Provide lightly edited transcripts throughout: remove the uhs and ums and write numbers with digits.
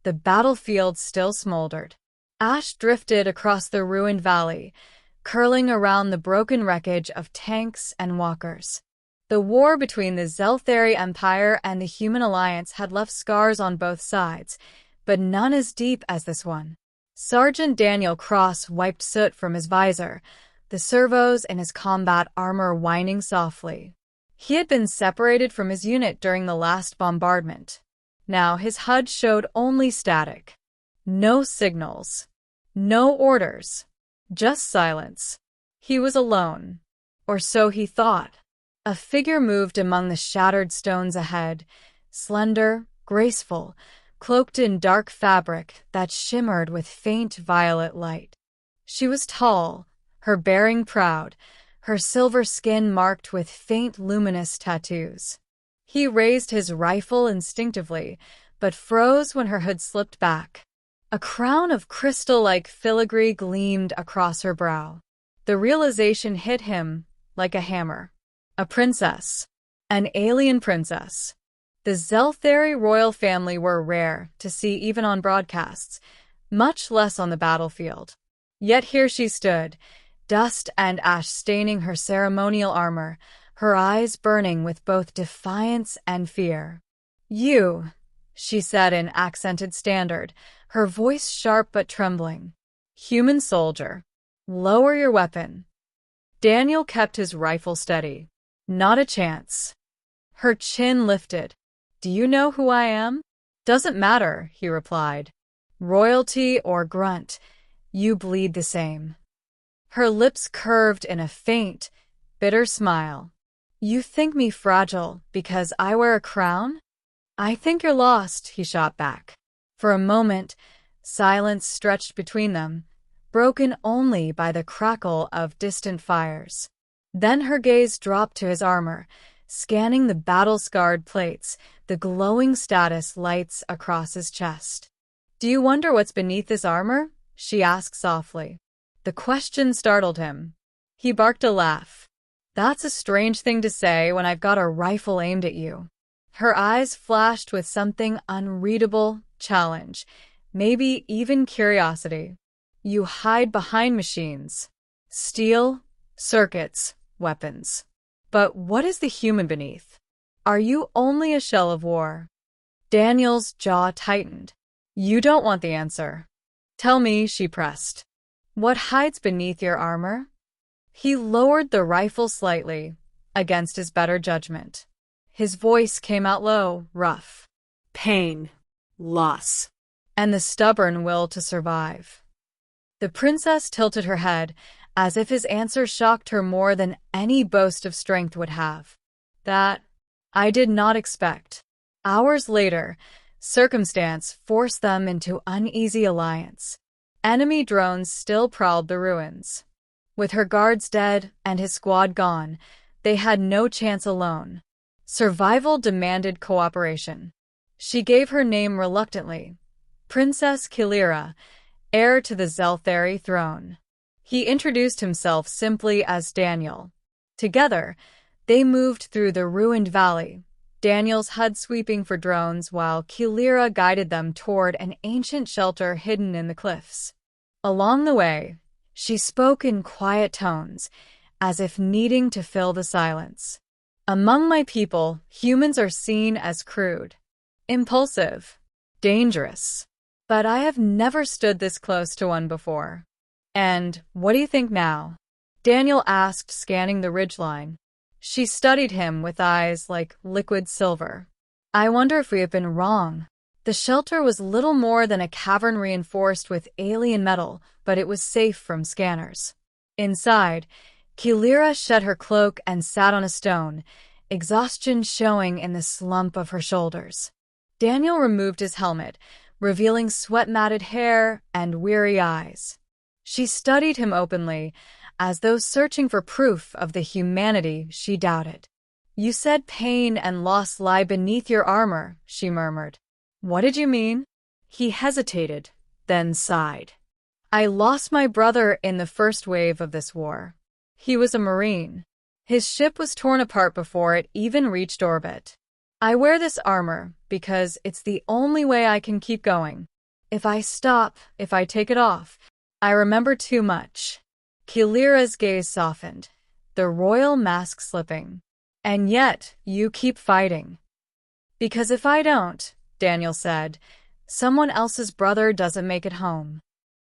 the battlefield still smoldered. Ash drifted across the ruined valley, curling around the broken wreckage of tanks and walkers. The war between the Zelthari Empire and the Human Alliance had left scars on both sides, but none as deep as this one. Sergeant Daniel Cross wiped soot from his visor, the servos in his combat armor whining softly. He had been separated from his unit during the last bombardment. Now his HUD showed only static. No signals. No orders. Just silence. He was alone. Or so he thought. A figure moved among the shattered stones ahead, slender, graceful, cloaked in dark fabric that shimmered with faint violet light. She was tall, her bearing proud, her silver skin marked with faint luminous tattoos. He raised his rifle instinctively, but froze when her hood slipped back. A crown of crystal-like filigree gleamed across her brow. The realization hit him like a hammer. A princess. An alien princess. The Zelthari royal family were rare to see even on broadcasts, much less on the battlefield. Yet here she stood, dust and ash staining her ceremonial armor, her eyes burning with both defiance and fear. "You," she said in accented standard, her voice sharp but trembling. "Human soldier. Lower your weapon." Daniel kept his rifle steady. "Not a chance." Her chin lifted. "Do you know who I am?" "Doesn't matter," he replied. "Royalty or grunt, you bleed the same." Her lips curved in a faint, bitter smile. "You think me fragile because I wear a crown?" "I think you're lost," he shot back. For a moment, silence stretched between them, broken only by the crackle of distant fires. Then her gaze dropped to his armor, scanning the battle-scarred plates, the glowing status lights across his chest. "Do you wonder what's beneath this armor?" she asked softly. The question startled him. He barked a laugh. "That's a strange thing to say when I've got a rifle aimed at you." Her eyes flashed with something unreadable, challenge, maybe even curiosity. "You hide behind machines. Steel, circuits, weapons. But what is the human beneath? Are you only a shell of war?" Daniel's jaw tightened. "You don't want the answer." "Tell me," she pressed. "What hides beneath your armor?" He lowered the rifle slightly, against his better judgment. His voice came out low, rough. "Pain, loss, and the stubborn will to survive." The princess tilted her head, as if his answer shocked her more than any boast of strength would have. "That I did not expect." Hours later, circumstance forced them into uneasy alliance. Enemy drones still prowled the ruins. With her guards dead and his squad gone, they had no chance alone. Survival demanded cooperation. She gave her name reluctantly, Princess Kilira, heir to the Zelthari throne. He introduced himself simply as Daniel. Together, they moved through the ruined valley, Daniel's HUD sweeping for drones while Kilira guided them toward an ancient shelter hidden in the cliffs. Along the way, she spoke in quiet tones, as if needing to fill the silence. "Among my people, humans are seen as crude, impulsive, dangerous. But I have never stood this close to one before." "And what do you think now?" Daniel asked, scanning the ridgeline. She studied him with eyes like liquid silver. "I wonder if we have been wrong." The shelter was little more than a cavern reinforced with alien metal, but it was safe from scanners. Inside, Kilira shed her cloak and sat on a stone, exhaustion showing in the slump of her shoulders. Daniel removed his helmet, revealing sweat-matted hair and weary eyes. She studied him openly, as though searching for proof of the humanity she doubted. "You said pain and loss lie beneath your armor," she murmured. "What did you mean?" He hesitated, then sighed. "I lost my brother in the first wave of this war. He was a Marine. His ship was torn apart before it even reached orbit. I wear this armor because it's the only way I can keep going." If I stop, if I take it off, I remember too much. Kilira's gaze softened, the royal mask slipping. And yet, you keep fighting. Because if I don't, Daniel said, someone else's brother doesn't make it home.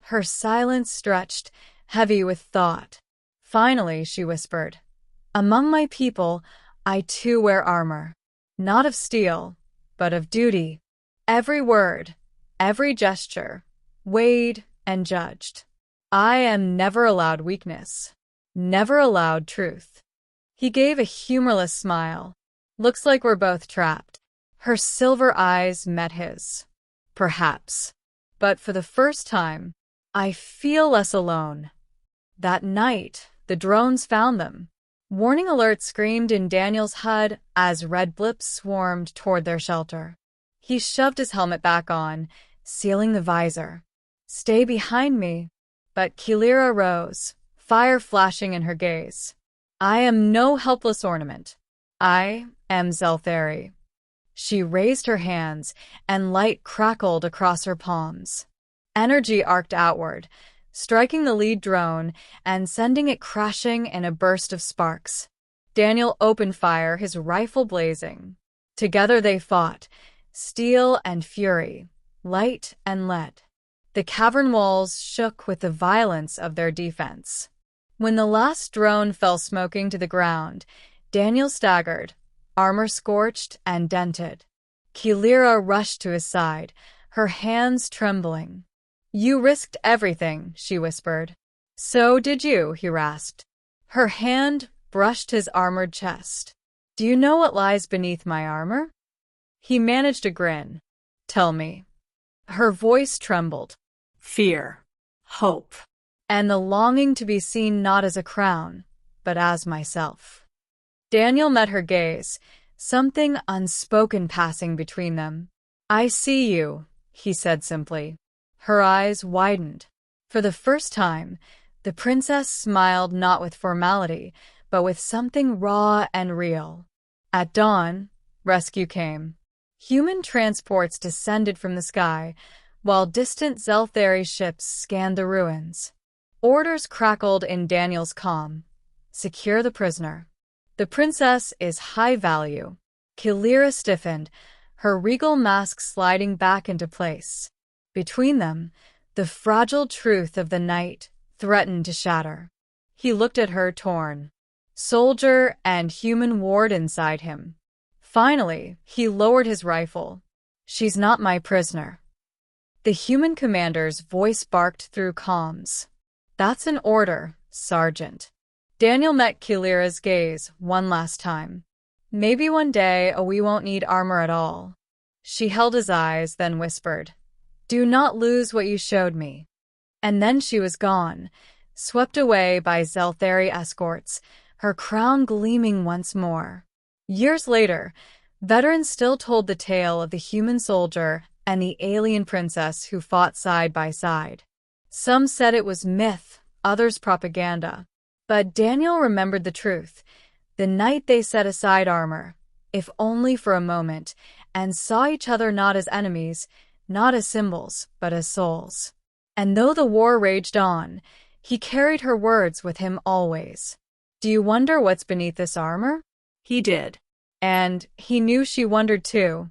Her silence stretched, heavy with thought. Finally, she whispered, among my people, I too wear armor. Not of steel, but of duty. Every word, every gesture, weighed and judged. I am never allowed weakness, never allowed truth. He gave a humorless smile. Looks like we're both trapped. Her silver eyes met his. Perhaps. But for the first time, I feel less alone. That night, the drones found them. Warning alerts screamed in Daniel's HUD as red blips swarmed toward their shelter. He shoved his helmet back on, sealing the visor. Stay behind me. But Kilira rose, fire flashing in her gaze. I am no helpless ornament. I am Zelthari. She raised her hands, and light crackled across her palms. Energy arced outward, striking the lead drone and sending it crashing in a burst of sparks. Daniel opened fire, his rifle blazing. Together they fought, steel and fury, light and lead. The cavern walls shook with the violence of their defense. When the last drone fell smoking to the ground, Daniel staggered, armor scorched and dented. Kilira rushed to his side, her hands trembling. You risked everything, she whispered. So did you, he rasped. Her hand brushed his armored chest. Do you know what lies beneath my armor? He managed a grin. Tell me. Her voice trembled. Fear. Hope. And the longing to be seen not as a crown, but as myself. Daniel met her gaze, something unspoken passing between them. I see you, he said simply. Her eyes widened. For the first time, the princess smiled not with formality, but with something raw and real. At dawn, rescue came. Human transports descended from the sky, while distant Zelthari ships scanned the ruins. Orders crackled in Daniel's calm. Secure the prisoner. The princess is high value. Kilira stiffened, her regal mask sliding back into place. Between them, the fragile truth of the night threatened to shatter. He looked at her torn. Soldier and human warred inside him. Finally, he lowered his rifle. She's not my prisoner. The human commander's voice barked through comms. That's an order, Sergeant. Daniel met Kilira's gaze one last time. Maybe one day we won't need armor at all. She held his eyes, then whispered, Do not lose what you showed me. And then she was gone, swept away by Zelthari escorts, her crown gleaming once more. Years later, veterans still told the tale of the human soldier and the alien princess who fought side by side. Some said it was myth, others propaganda. But Daniel remembered the truth. The night they set aside armor, if only for a moment, and saw each other not as enemies, not as symbols, but as souls. And though the war raged on, he carried her words with him always. Do you wonder what's beneath this armor? He did. And he knew she wondered too.